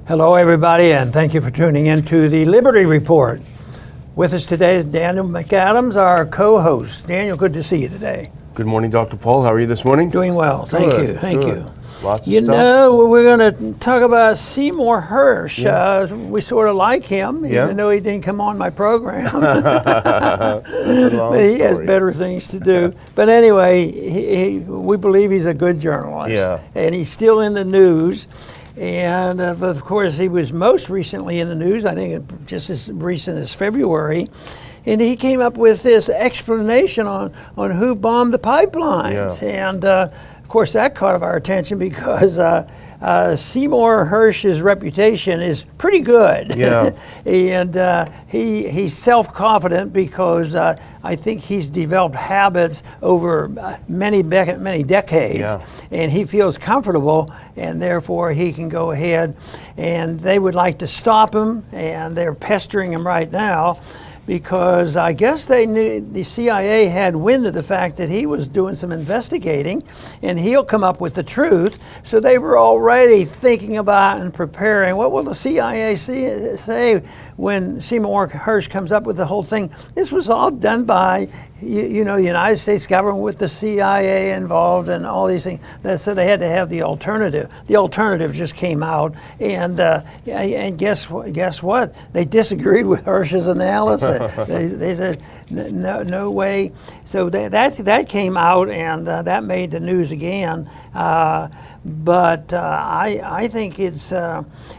Hello, everybody, and thank you for tuning in to the Liberty Report. With us today is Daniel McAdams, our co-host. Daniel, good to see you today. Good morning, Dr. Paul. How are you this morning? Doing well, thank you. Thank you. Lots of You stuff. know, we're going to talk about Seymour Hersh. Yeah. We sort of like him, even though he didn't come on my program. But he has better things to do. But anyway, we believe he's a good journalist. And he's still in the news. And of course, he was most recently in the news, I think just as recent as February. And he came up with this explanation on who bombed the pipelines. Yeah. And of course, that caught our attention because Seymour Hersh's reputation is pretty good. Yeah. And he's self-confident because I think he's developed habits over many decades. Yeah. And he feels comfortable, and therefore he can go ahead. And they would like to stop him, and they're pestering him right now, because I guess they knew the CIA had wind of the fact that he was doing some investigating and he'll come up with the truth. So they were already thinking about and preparing, what will the CIA say when Seymour Hersh comes up with the whole thing? This was all done by, the United States government with the CIA involved and all these things. So they had to have the alternative. The alternative just came out, and guess what? They disagreed with Hersh's analysis. They said no way. So that came out, and that made the news again. But I think it's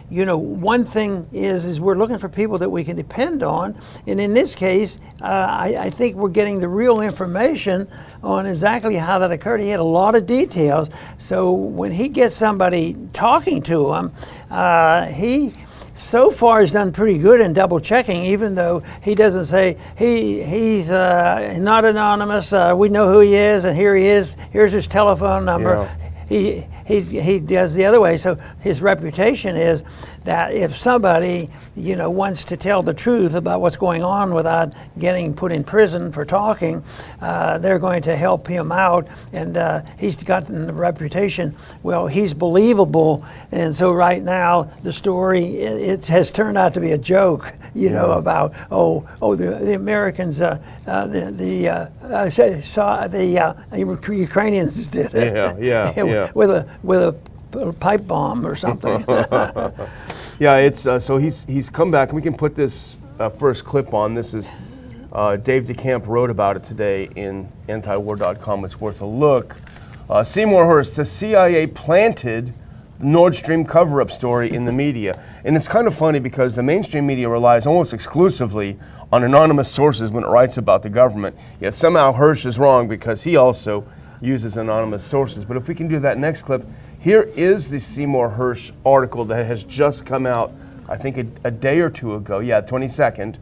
one thing is we're looking for people that we can depend on, and in this case, I think we're getting the real information on exactly how that occurred. He had a lot of details, so when he gets somebody talking to him, he so far has done pretty good in double checking, even though he doesn't say he's not anonymous. We know who he is, and here he is. Here's his telephone number. Yeah. He does the other way. So his reputation is that if somebody wants to tell the truth about what's going on without getting put in prison for talking, they're going to help him out. And he's gotten the reputation. Well, he's believable, and so right now the story it has turned out to be a joke. About the Americans the Ukrainians did it. With a pipe bomb or something. It's so he's come back, and we can put this first clip on. This is Dave DeCamp wrote about it today in antiwar.com. It's worth a look. Seymour Hersh, the CIA planted Nord Stream cover-up story in the media. And it's kind of funny because the mainstream media relies almost exclusively on anonymous sources when it writes about the government. Yet somehow Hersh is wrong because he also uses anonymous sources. But if we can do that next clip, here is the Seymour Hersh article that has just come out, I think a day or two ago, 22nd.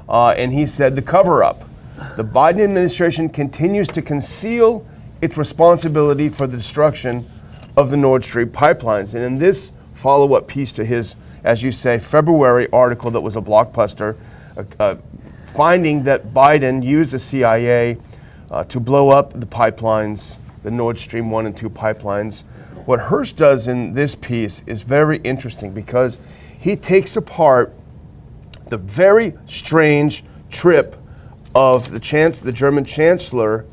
And he said, the cover-up. The Biden administration continues to conceal its responsibility for the destruction of the Nord Stream pipelines. And in this follow-up piece to his, as you say, February article that was a blockbuster, finding that Biden used the CIA to blow up the pipelines, the Nord Stream 1 and 2 pipelines. What Hersh does in this piece is very interesting because he takes apart the very strange trip of the German chancellor,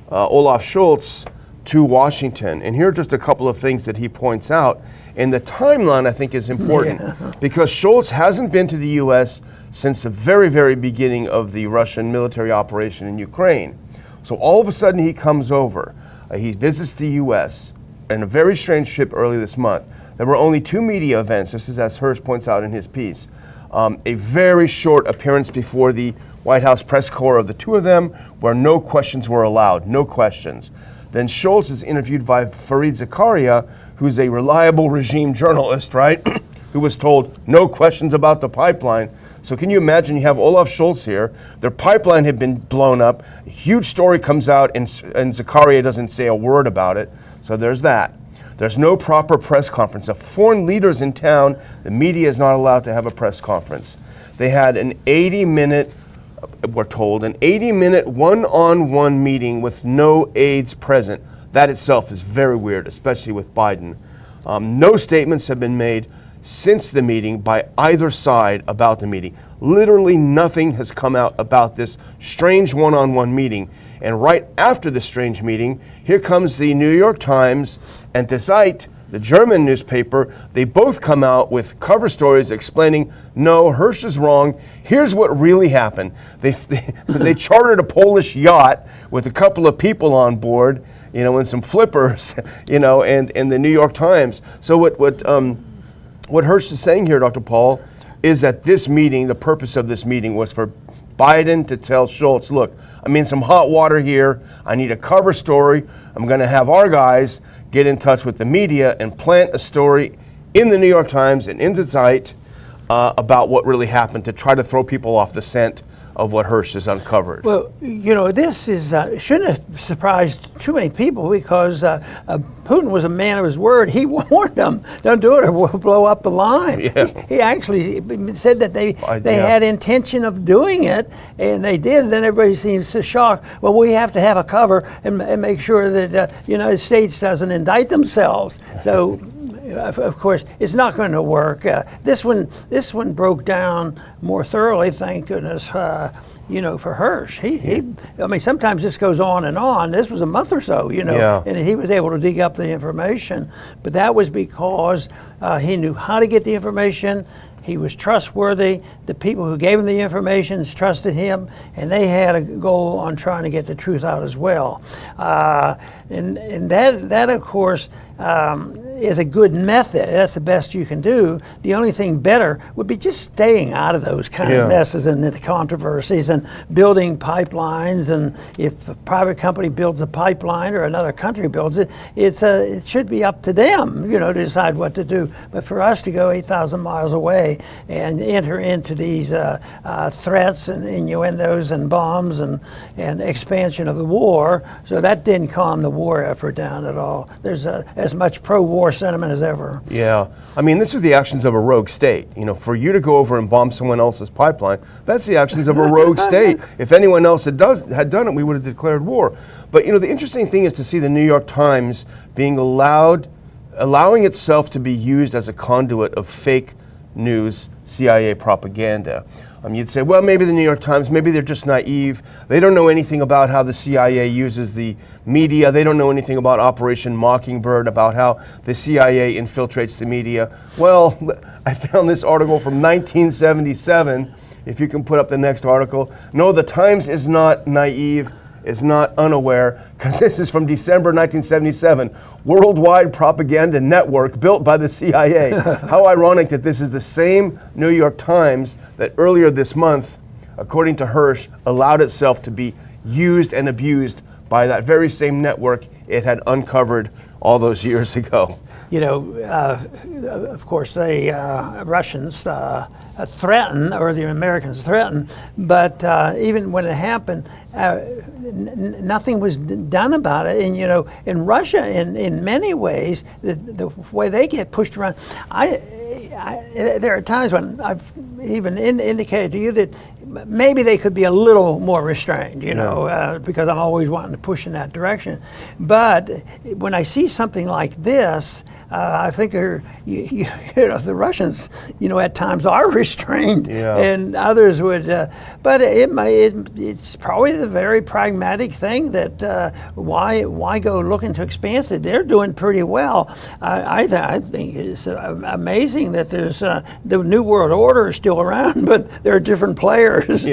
Olaf Scholz, to Washington. And here are just a couple of things that he points out. And the timeline, I think, is important because Scholz hasn't been to the U.S. since the very, very beginning of the Russian military operation in Ukraine. So all of a sudden he comes over. He visits the U.S. in a very strange trip early this month. There were only 2 media events. This is as Hersh points out in his piece. A very short appearance before the White House press corps of the 2 of them where no questions were allowed, no questions. Then Scholz is interviewed by Fareed Zakaria, who's a reliable regime journalist, right? Who was told no questions about the pipeline. So can you imagine, you have Olaf Scholz here, their pipeline had been blown up, a huge story comes out and Zakaria doesn't say a word about it. So there's that. There's no proper press conference. If foreign leaders in town, the media is not allowed to have a press conference. They had an 80-minute, we're told, an 80-minute one-on-one meeting with no aides present. That itself is very weird, especially with Biden. No statements have been made. since the meeting by either side about the meeting. Literally nothing has come out about this strange one-on-one meeting. And right after the strange meeting, here comes the New York Times and dissent, the German newspaper. They both come out with cover stories explaining, no, Hersh is wrong. Here's what really happened. They chartered a Polish yacht with a couple of people on board, and some flippers, and the New York Times. So what Hersh is saying here, Dr. Paul, is that this meeting, the purpose of this meeting was for Biden to tell Schultz, look, I'm in some hot water here. I need a cover story. I'm going to have our guys get in touch with the media and plant a story in the New York Times and in the Zeit about what really happened to try to throw people off the scent of what Hersh has uncovered. Well, this is shouldn't have surprised too many people, because Putin was a man of his word. He warned them, don't do it or we'll blow up the line. Yeah. He actually said that they had intention of doing it, and they did. And then everybody seems so shocked. Well, we have to have a cover and make sure that the United States doesn't indict themselves. So, of course, it's not going to work. This one broke down more thoroughly, thank goodness. For Hersh, I mean, sometimes this goes on and on. This was a month or so, and he was able to dig up the information. But that was because he knew how to get the information. He was trustworthy. The people who gave him the information trusted him, and they had a goal on trying to get the truth out as well. And that, of course, is a good method. That's the best you can do. The only thing better would be just staying out of those kind of messes and the controversies and building pipelines. And if a private company builds a pipeline or another country builds it, it should be up to them, to decide what to do. But for us to go 8,000 miles away and enter into these threats and innuendos and bombs and expansion of the war, so that didn't calm the war effort down at all. There's as much pro-war sentiment as ever. Yeah, I mean, this is the actions of a rogue state. For you to go over and bomb someone else's pipeline, that's the actions of a rogue state. If anyone else had done it, we would have declared war. But the interesting thing is to see the New York Times being allowing itself to be used as a conduit of fake news, CIA propaganda. You'd say, well, maybe the New York Times, maybe they're just naive. They don't know anything about how the CIA uses the media. They don't know anything about Operation Mockingbird, about how the CIA infiltrates the media. Well, I found this article from 1977. If you can put up the next article. No, the Times is not naive, is not unaware, because this is from December 1977. Worldwide propaganda network built by the CIA. How ironic that this is the same New York Times that earlier this month, according to Hersh, allowed itself to be used and abused by that very same network it had uncovered all those years ago. Of course, the Russians threaten, or the Americans threaten, but even when it happened, nothing was done about it. And in Russia, in many ways, the way they get pushed around, there are times when I've even indicated to you that maybe they could be a little more restrained, because I'm always wanting to push in that direction. But when I see something like this, I think the Russians, at times are restrained, and others would. But it's probably the very pragmatic thing that why go looking to expand it? They're doing pretty well. I think it's amazing that there's the New World Order is still around, but there are different players,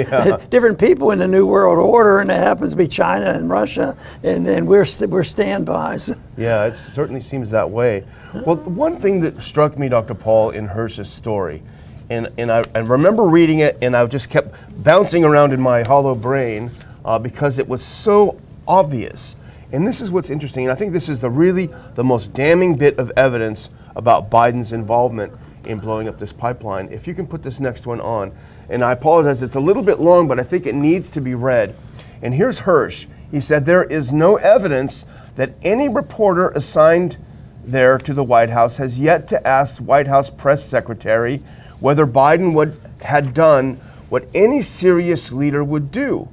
different people in the New World Order, and it happens to be China and Russia, and we're standbys. Yeah, it certainly seems that way. Well, one thing that struck me, Dr. Paul, in Hersh's story, and I remember reading it, and I just kept bouncing around in my hollow brain because it was so obvious. And this is what's interesting, and I think this is the most damning bit of evidence about Biden's involvement in blowing up this pipeline. If you can put this next one on. And I apologize, it's a little bit long, but I think it needs to be read. And here's Hersh. He said, there is no evidence that any reporter assigned there to the White House has yet to ask White House press secretary whether Biden had done what any serious leader would do: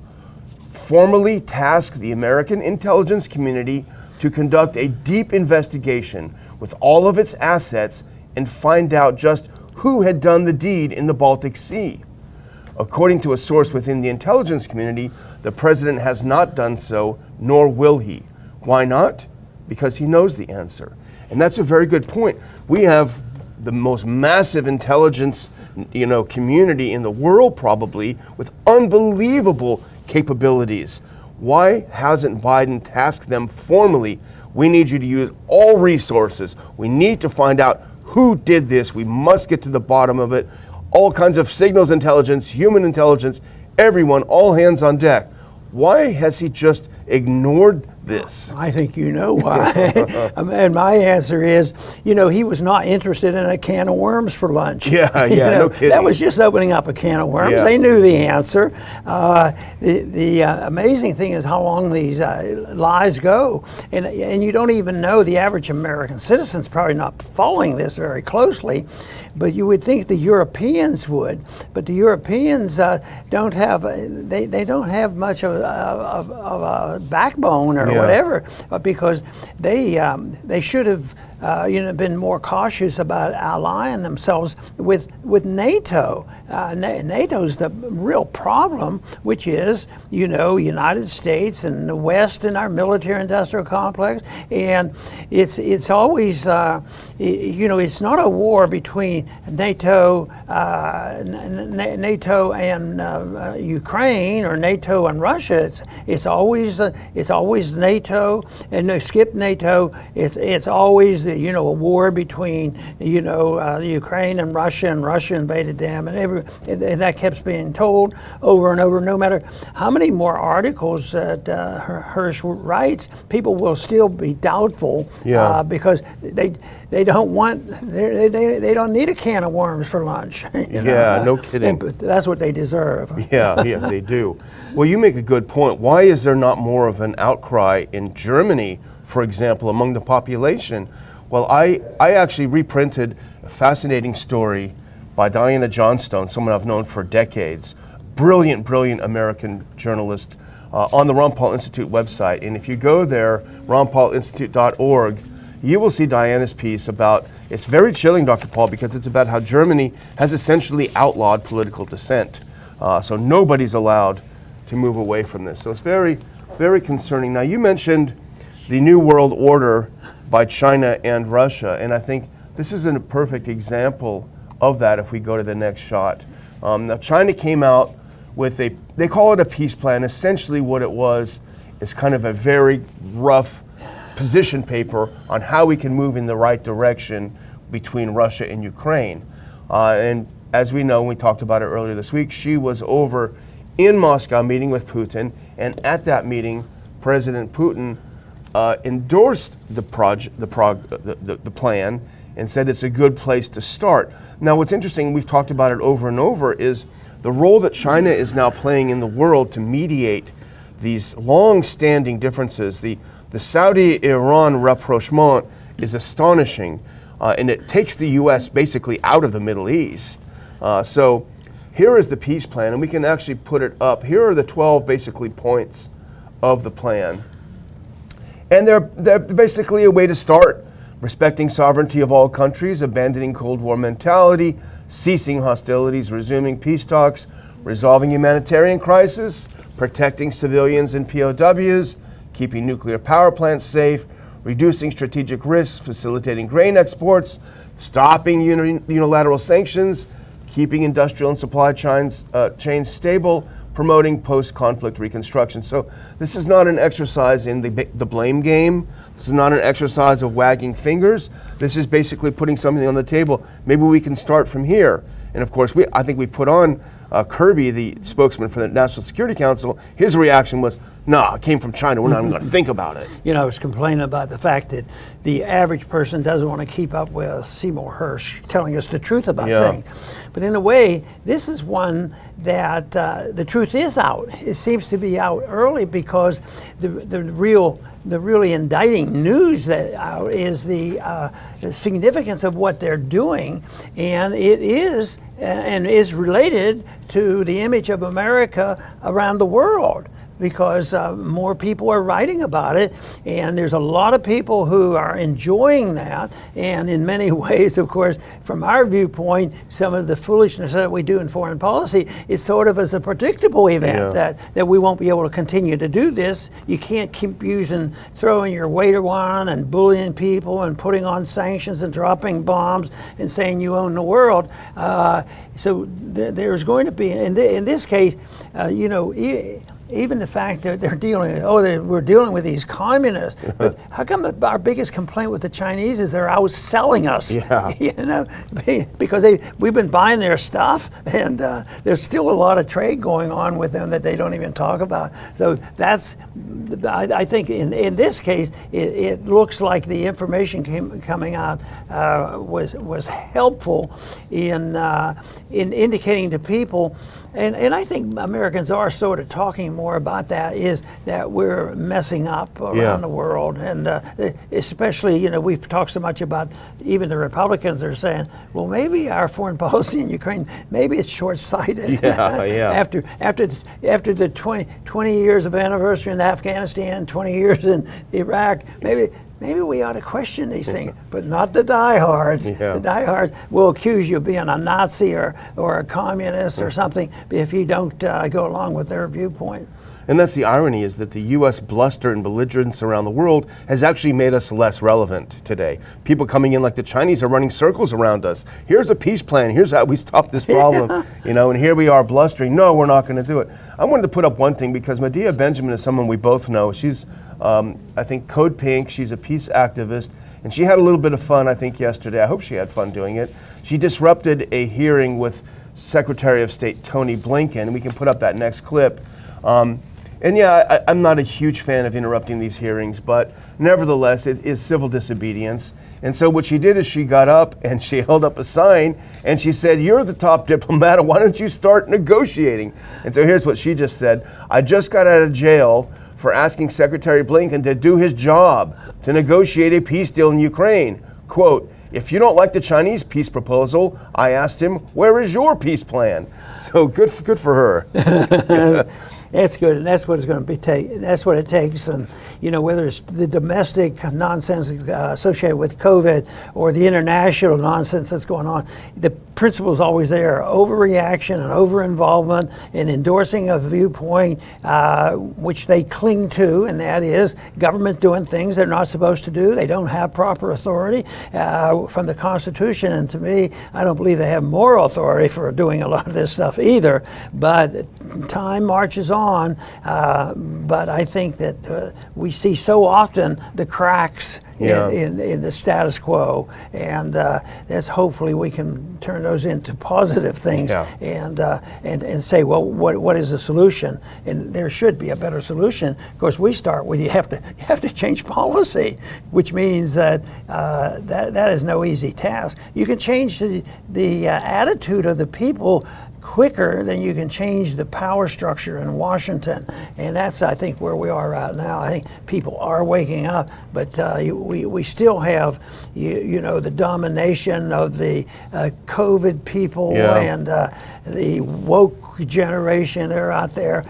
formally task the American intelligence community to conduct a deep investigation with all of its assets and find out just who had done the deed in the Baltic Sea. According to a source within the intelligence community, the president has not done so, nor will he. Why not? Because he knows the answer. And that's a very good point. We have the most massive intelligence, community in the world, probably, with unbelievable capabilities. Why hasn't Biden tasked them formally? We need you to use all resources. We need to find out who did this. We must get to the bottom of it. All kinds of signals intelligence, human intelligence, everyone, all hands on deck. Why has he just ignored this? I think you know why. And my answer is, he was not interested in a can of worms for lunch. Yeah, no kidding. That was just opening up a can of worms. Yeah. They knew the answer. The amazing thing is how long these lies go. And you don't even know, the average American citizen's probably not following this very closely, but you would think the Europeans would. But the Europeans don't have, they don't have much of a backbone or whatever, because they should have been more cautious about allying themselves with NATO. NATO's the real problem, which is United States and the West and our military-industrial complex, and it's always it's not a war between NATO and Ukraine or NATO and Russia. It's always NATO, and skip NATO. It's always a war between Ukraine and Russia invaded them, and that kept being told over and over. No matter how many more articles that Hersh writes, people will still be doubtful because they don't need a can of worms for lunch. No kidding. That's what they deserve. Yeah, they do. Well, you make a good point. Why is there not more of an outcry in Germany, for example, among the population? Well, I actually reprinted a fascinating story by Diana Johnstone, someone I've known for decades, brilliant American journalist, on the Ron Paul Institute website. And if you go there, ronpaulinstitute.org, you will see Diana's piece about, it's very chilling, Dr. Paul, because it's about how Germany has essentially outlawed political dissent. So nobody's allowed to move away from this. So it's very, very concerning. Now, you mentioned the New World Order by China and Russia, and I think this is a perfect example of that if we go to the next shot. Now, China came out with they call it a peace plan. Essentially what it was is kind of a very rough position paper on how we can move in the right direction between Russia and Ukraine. And as we know, we talked about it earlier this week, she was over in Moscow meeting with Putin, and at that meeting, President Putin endorsed the plan and said it's a good place to start. Now, what's interesting, we've talked about it over and over, is the role that China is now playing in the world to mediate these long-standing differences. The Saudi-Iran rapprochement is astonishing, and it takes the U.S. basically out of the Middle East. So here is the peace plan, and we can actually put it up. Here are the 12 basically points of the plan. And they're basically a way to start: respecting sovereignty of all countries, abandoning Cold War mentality, ceasing hostilities, resuming peace talks, resolving humanitarian crisis, protecting civilians and POWs, keeping nuclear power plants safe, reducing strategic risks, facilitating grain exports, stopping unilateral sanctions, keeping industrial and supply chains stable, promoting post-conflict reconstruction. So this is not an exercise in the blame game. This is not an exercise of wagging fingers. This is basically putting something on the table. Maybe we can start from here. And of course, I think we put on Kirby, the spokesman for the National Security Council. His reaction was, no, it came from China. We're not even going to think about it. I was complaining about the fact that the average person doesn't want to keep up with Seymour Hersh telling us the truth about things. But in a way, this is one that the truth is out. It seems to be out early because the really indicting news that out is the significance of what they're doing, and it is related to the image of America around the world. because more people are writing about it, and there's a lot of people who are enjoying that. And in many ways, of course, from our viewpoint, some of the foolishness that we do in foreign policy is sort of as a predictable event, that we won't be able to continue to do this. You can't keep throwing your weight around and bullying people and putting on sanctions and dropping bombs and saying you own the world. So there's going to be, in this case, even the fact that they're we're dealing with these communists, but how come our biggest complaint with the Chinese is they're outselling us? Because we've been buying their stuff, and there's still a lot of trade going on with them that they don't even talk about. So I think in this case, it looks like the information coming out was helpful in indicating to people. And I think Americans are sort of talking more about that, is that we're messing up around the world. And especially, we've talked so much about, even the Republicans are saying, well, maybe our foreign policy in Ukraine, maybe it's short-sighted. After the 20 years of anniversary in Afghanistan, 20 years in Iraq, maybe we ought to question these things, but not the diehards. The diehards will accuse you of being a Nazi or a communist or something if you don't go along with their viewpoint. And that's the irony, is that the U.S. bluster and belligerence around the world has actually made us less relevant today. People coming in like the Chinese are running circles around us. Here's a peace plan. Here's how we stop this problem. And here we are blustering. No, we're not going to do it. I wanted to put up one thing, because Medea Benjamin is someone we both know. She's I think Code Pink, she's a peace activist, and she had a little bit of fun, I think, yesterday. I hope she had fun doing it. She disrupted a hearing with Secretary of State Tony Blinken, and we can put up that next clip. I'm not a huge fan of interrupting these hearings, but nevertheless, it is civil disobedience. And so what she did is she got up and she held up a sign and she said, "You're the top diplomat, why don't you start negotiating?" And so here's what she just said: "I just got out of jail for asking Secretary Blinken to do his job, to negotiate a peace deal in Ukraine. Quote, if you don't like the Chinese peace proposal, I asked him, where is your peace plan?" So good for her. That's good, and that's what it's going to be. That's what it takes, and whether it's the domestic nonsense associated with COVID or the international nonsense that's going on, the principle is always there: overreaction and over-involvement and endorsing a viewpoint which they cling to, and that is government doing things they're not supposed to do. They don't have proper authority from the Constitution, and to me, I don't believe they have moral authority for doing a lot of this stuff either. But time marches on, but I think that we see so often the cracks in the status quo, and that's hopefully we can turn those into positive things and say, well, what is the solution? And there should be a better solution. Of course, we start with you have to change policy, which means that that is no easy task. You can change the attitude of the people quicker than you can change the power structure in Washington, and that's, I think, where we are right now. I think people are waking up, but we still have the domination of the COVID people and the woke generation. They're out there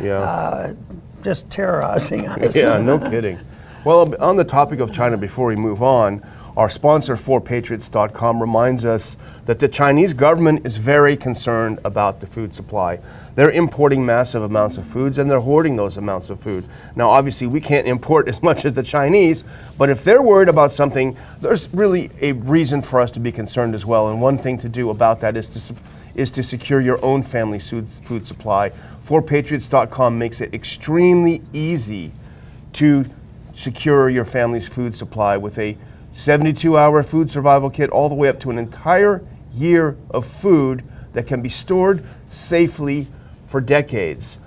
just terrorizing us. Yeah, no kidding. Well, on the topic of China, before we move on, our sponsor, 4patriots.com, reminds us that the Chinese government is very concerned about the food supply. They're importing massive amounts of foods, and they're hoarding those amounts of food. Now, obviously, we can't import as much as the Chinese, but if they're worried about something, there's really a reason for us to be concerned as well. And one thing to do about that is to secure your own family's food supply. 4patriots.com makes it extremely easy to secure your family's food supply with a 72-hour food survival kit, all the way up to an entire year of food that can be stored safely for decades.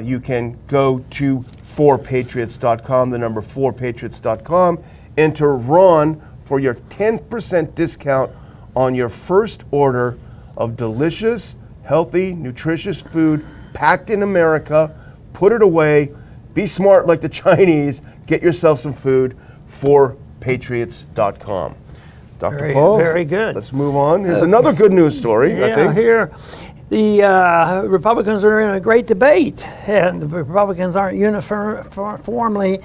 You can go to 4patriots.com, the number 4patriots.com, enter Ron for your 10% discount on your first order of delicious, healthy, nutritious food packed in America. Put it away. Be smart like the Chinese. Get yourself some food. 4patriots.com. Dr. Paul, very good. Let's move on. Here's another good news story, I think. Here, the Republicans are in a great debate, and the Republicans aren't uniformly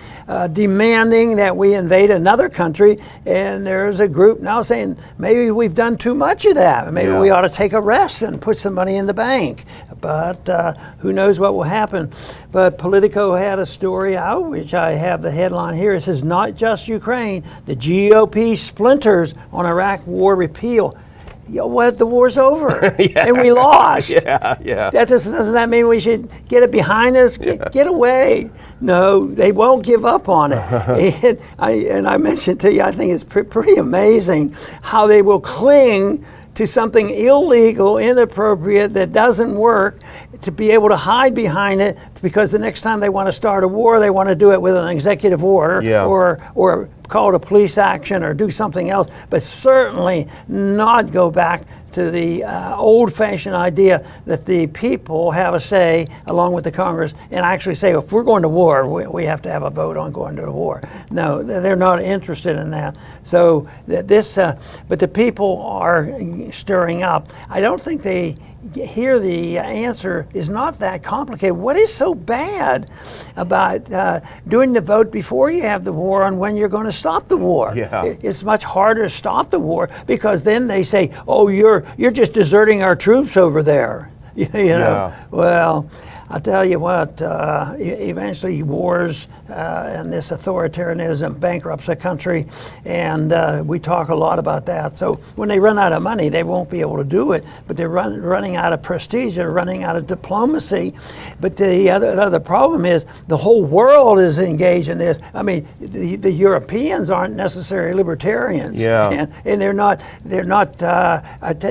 demanding that we invade another country, and there's a group now saying maybe we've done too much of that. Maybe we ought to take a rest and put some money in the bank, but who knows what will happen. But Politico had a story out, which I have the headline here. It says, "Not just Ukraine, the GOP splinters on Iraq war repeal." What, the war's over and we lost. Doesn't that mean we should get it behind us? Get away. No, they won't give up on it. and I mentioned to you, I think it's pretty amazing how they will cling to something illegal, inappropriate, that doesn't work, to be able to hide behind it, because the next time they want to start a war, they want to do it with an executive order or call it a police action or do something else, but certainly not go back to the old-fashioned idea that the people have a say along with the Congress and actually say, if we're going to war, we have to have a vote on going to war. No, they're not interested in that. So but the people are stirring up. I don't think they here the answer is not that complicated. What is so bad about doing the vote before you have the war on when you're going to stop the war? It's much harder to stop the war, because then they say, oh, you're just deserting our troops over there. You know, well, I'll tell you what, eventually wars and this authoritarianism bankrupts a country, and we talk a lot about that. So when they run out of money, they won't be able to do it, but they're running out of prestige, they're running out of diplomacy. But the other problem is the whole world is engaged in this. I mean, the Europeans aren't necessarily libertarians, and they're not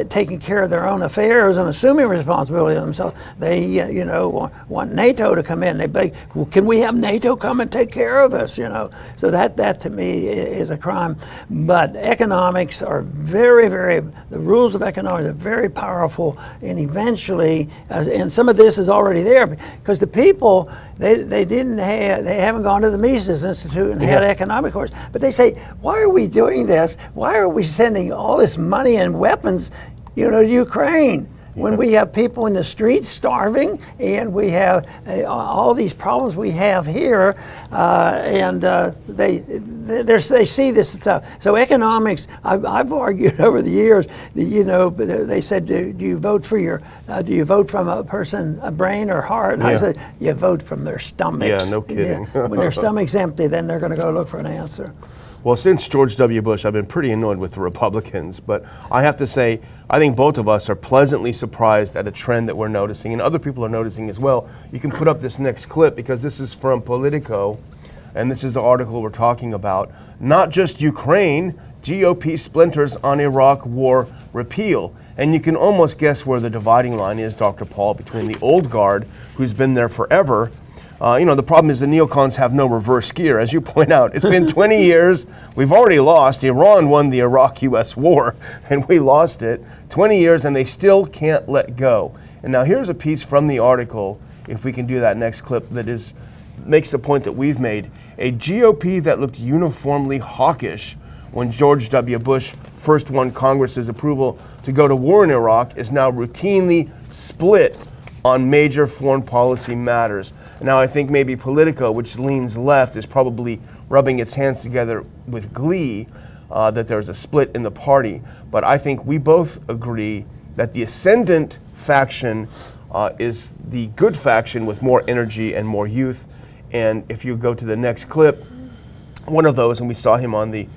taking care of their own affairs and assuming responsibility of themselves. They, want NATO to come in. They beg, well, can we have NATO come and take care of us? So that to me is a crime. But economics are the rules of economics are very powerful, and eventually, and some of this is already there, because the people they haven't gone to the Mises Institute and had economic course, but they say, why are we doing this? Why are we sending all this money and weapons, to Ukraine? When we have people in the streets starving, and we have all these problems we have here, and they see this stuff. So economics, I've argued over the years, they said, do you vote from a person, a brain or heart? And I said, you vote from their stomachs. Yeah, no kidding. When their stomach's empty, then they're going to go look for an answer. Well, since George W. Bush, I've been pretty annoyed with the Republicans, but I have to say, I think both of us are pleasantly surprised at a trend that we're noticing, and other people are noticing as well. You can put up this next clip, because this is from Politico, and this is the article we're talking about. Not just Ukraine, GOP splinters on Iraq war repeal. And you can almost guess where the dividing line is, Dr. Paul, between the old guard, who's been there forever. The problem is the neocons have no reverse gear. As you point out, it's been 20 years. We've already lost. Iran won the Iraq-U.S. war, and we lost it. 20 years, and they still can't let go. And now here's a piece from the article, if we can do that next clip, that makes the point that we've made. A GOP that looked uniformly hawkish when George W. Bush first won Congress's approval to go to war in Iraq is now routinely split on major foreign policy matters. Now, I think maybe Politico, which leans left, is probably rubbing its hands together with glee that there's a split in the party. But I think we both agree that the ascendant faction is the good faction with more energy and more youth. And if you go to the next clip, one of those, and we saw him on the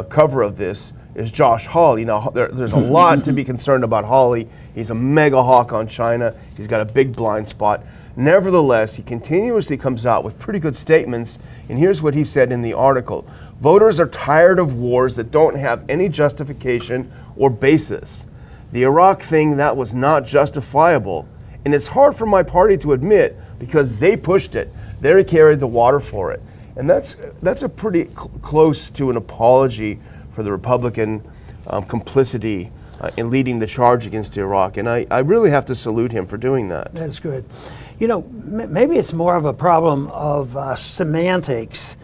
cover of this, is Josh Hawley. Now, there's a lot to be concerned about Hawley. He's a mega hawk on China. He's got a big blind spot. Nevertheless, he continuously comes out with pretty good statements, and here's what he said in the article. Voters are tired of wars that don't have any justification or basis. The Iraq thing, that was not justifiable, and it's hard for my party to admit because they pushed it. They carried the water for it. And that's a pretty close to an apology for the Republican complicity in leading the charge against Iraq. And I really have to salute him for doing that. That's good. Maybe it's more of a problem of semantics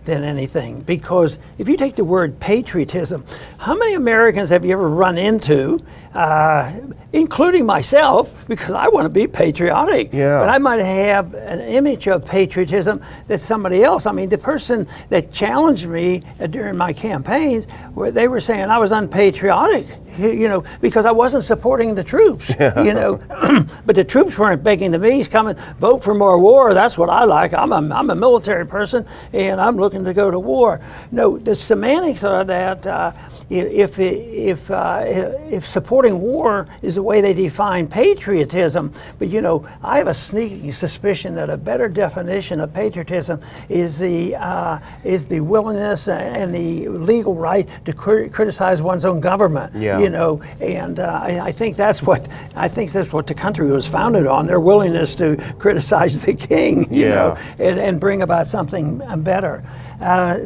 than anything. Because if you take the word patriotism, how many Americans have you ever run into, including myself, because I want to be patriotic, but I might have an image of patriotism that somebody else, I mean, the person that challenged me during my campaigns, where they were saying I was unpatriotic, because I wasn't supporting the troops, but the troops weren't begging to me, come and vote for more war. That's what I like. I'm a military person, and I'm looking to go to war. No, the semantics are that if supporting war is the way they define patriotism, but I have a sneaking suspicion that a better definition of patriotism is the willingness and the legal right to criticize one's own government. And I think that's what the country was founded on, their willingness to criticize the king, and bring about something better.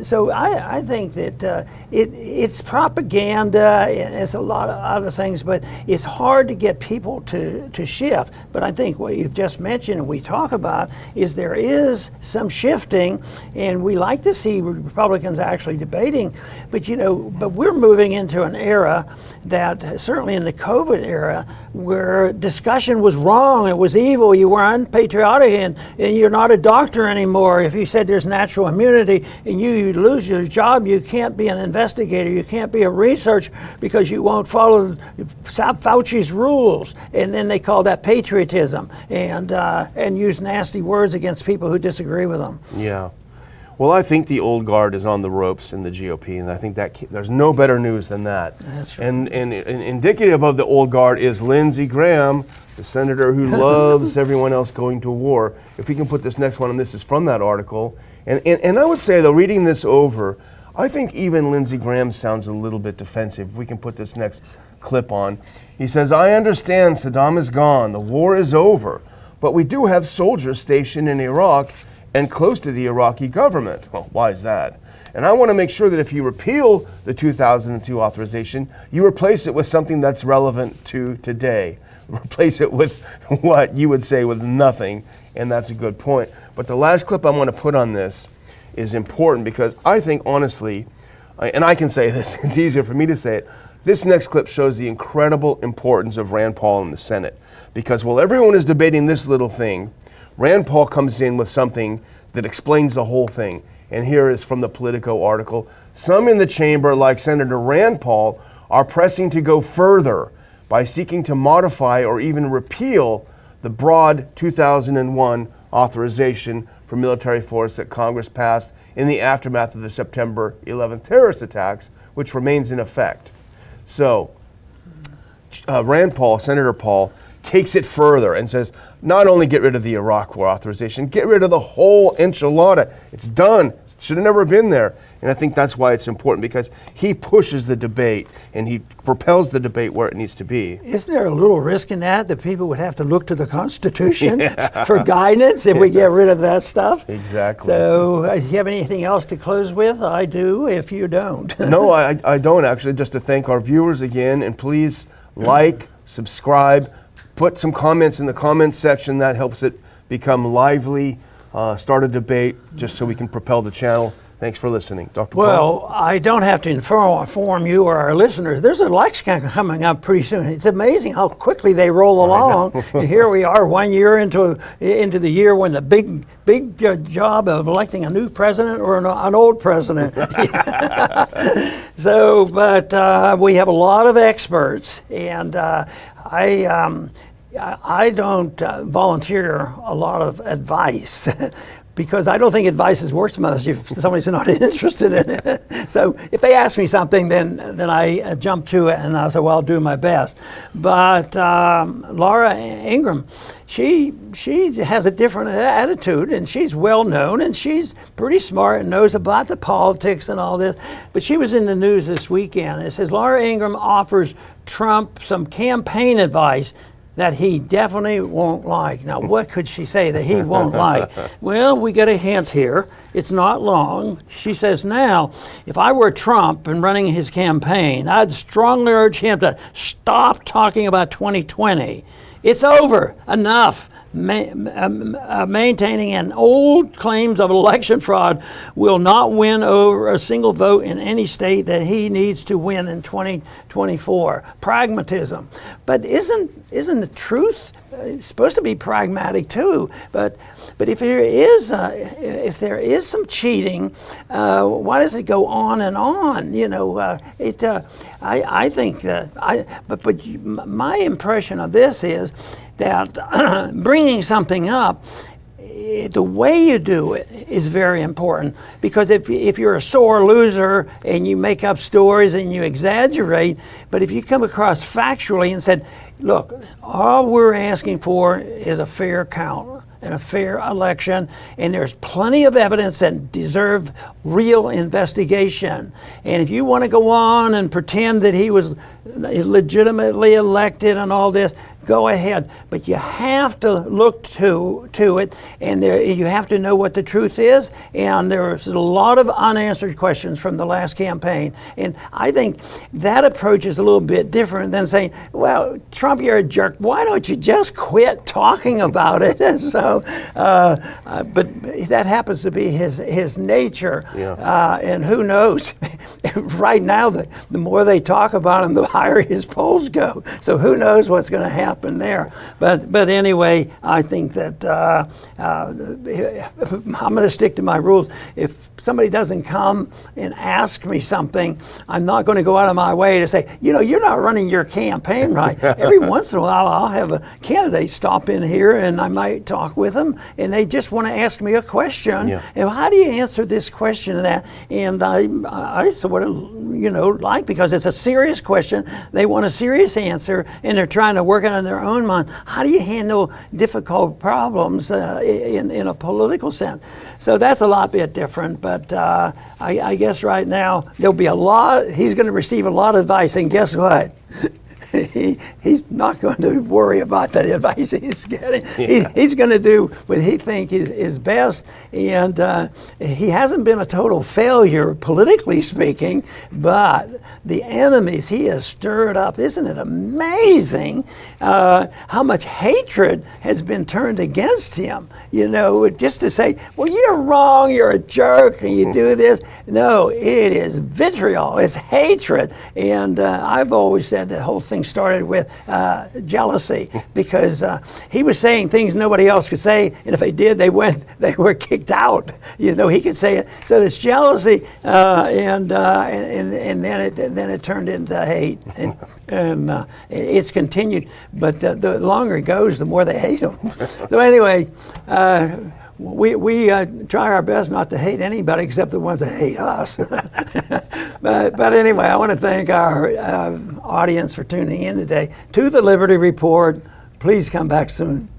So I think that it's propaganda, it's a lot of other things, but it's hard to get people to shift. But I think what you've just mentioned and we talk about is there is some shifting, and we like to see Republicans actually debating, but we're moving into an era that, certainly in the COVID era, where discussion was wrong, it was evil, you were unpatriotic, and you're not a doctor anymore. If you said there's natural immunity and you lose your job, you can't be an investigator, you can't be a researcher because you won't follow Fauci's rules. And then they call that patriotism, and use nasty words against people who disagree with them. Yeah. Well, I think the old guard is on the ropes in the GOP, and I think that there's no better news than that. That's true. And indicative of the old guard is Lindsey Graham, the senator who loves everyone else going to war. If we can put this next one, and this is from that article. And I would say, though, reading this over, I think even Lindsey Graham sounds a little bit defensive. If we can put this next clip on. He says, "I understand Saddam is gone, the war is over, but we do have soldiers stationed in Iraq and close to the Iraqi government." Well, why is that? "And I want to make sure that if you repeal the 2002 authorization, you replace it with something that's relevant to today." Replace it with what you would say with nothing, and that's a good point. But the last clip I want to put on this is important because I think, honestly, and I can say this, it's easier for me to say it, this next clip shows the incredible importance of Rand Paul in the Senate. Because while everyone is debating this little thing, Rand Paul comes in with something that explains the whole thing. And here is from the Politico article. "Some in the chamber, like Senator Rand Paul, are pressing to go further by seeking to modify or even repeal the broad 2001 authorization for military force that Congress passed in the aftermath of the September 11th terrorist attacks, which remains in effect." So Rand Paul, Senator Paul, takes it further and says, not only get rid of the Iraq War authorization, get rid of the whole enchilada. It's done. It should have never been there. And I think that's why it's important, because he pushes the debate and he propels the debate where it needs to be. Isn't there a little risk in that people would have to look to the Constitution for guidance if we get rid of that stuff? Exactly. So do you have anything else to close with? I do, if you don't. No, I don't actually. Just to thank our viewers again, and please like, subscribe, put some comments in the comments section. That helps it become lively, start a debate, just so we can propel the channel. Thanks for listening. Dr. Well, Paul? I don't have to inform you or our listeners. There's an election coming up pretty soon. It's amazing how quickly they roll along. And here we are 1 year into the year when the big job of electing a new president or an old president. So, but we have a lot of experts, and I don't volunteer a lot of advice. Because I don't think advice is worth much if somebody's not interested in it. So if they ask me something, then I jump to it and I'll say, well, I'll do my best. But Laura Ingraham, she has a different attitude, and she's well known, and she's pretty smart and knows about the politics and all this. But she was in the news this weekend. It says Laura Ingraham offers Trump some campaign advice that he definitely won't like. Now, what could she say that he won't like? Well, we get a hint here. It's not long. She says, now, if I were Trump and running his campaign, I'd strongly urge him to stop talking about 2020 It's over. Enough. Maintaining an old claims of election fraud will not win over a single vote in any state that he needs to win in 2024. Pragmatism. But isn't the truth supposed to be pragmatic too? But if there is some cheating, why does it go on and on? I think but my impression of this is that bringing something up, the way you do it is very important, because if you're a sore loser and you make up stories and you exaggerate, but if you come across factually and said, look, all we're asking for is a fair count and a fair election, and there's plenty of evidence that deserve real investigation. And if you want to go on and pretend that he was legitimately elected and all this, go ahead. But you have to look to it, and you have to know what the truth is. And there's a lot of unanswered questions from the last campaign. And I think that approach is a little bit different than saying, well, Trump, you're a jerk. Why don't you just quit talking about it? So, but that happens to be his nature. Yeah. And who knows? Right now, the more they talk about him, the higher his polls go. So who knows what's going to happen there? But anyway, I think that I'm going to stick to my rules. If somebody doesn't come and ask me something, I'm not going to go out of my way to say, you're not running your campaign right. Every once in a while, I'll have a candidate stop in here, and I might talk with them, and they just want to ask me a question. Yeah. And how do you answer this question and that? And I sort of, because it's a serious question, they want a serious answer, and they're trying to work it on their own mind. How do you handle difficult problems in a political sense? So that's a lot bit different, but I guess right now there'll be he's going to receive a lot of advice, and guess what? He's not going to worry about the advice he's getting. Yeah. He's going to do what he thinks is best, and he hasn't been a total failure politically speaking, but the enemies he has stirred up, isn't it amazing how much hatred has been turned against him? Just to say, well, you're wrong, you're a jerk, and you do this. No, it is vitriol, it's hatred, and I've always said the whole thing started with jealousy, because he was saying things nobody else could say, and if they did, they were kicked out. He could say it. So there's jealousy, and then it turned into hate, and it's continued. But the longer it goes, the more they hate him. So anyway. We try our best not to hate anybody except the ones that hate us. but anyway, I want to thank our audience for tuning in today to the Liberty Report. Please come back soon.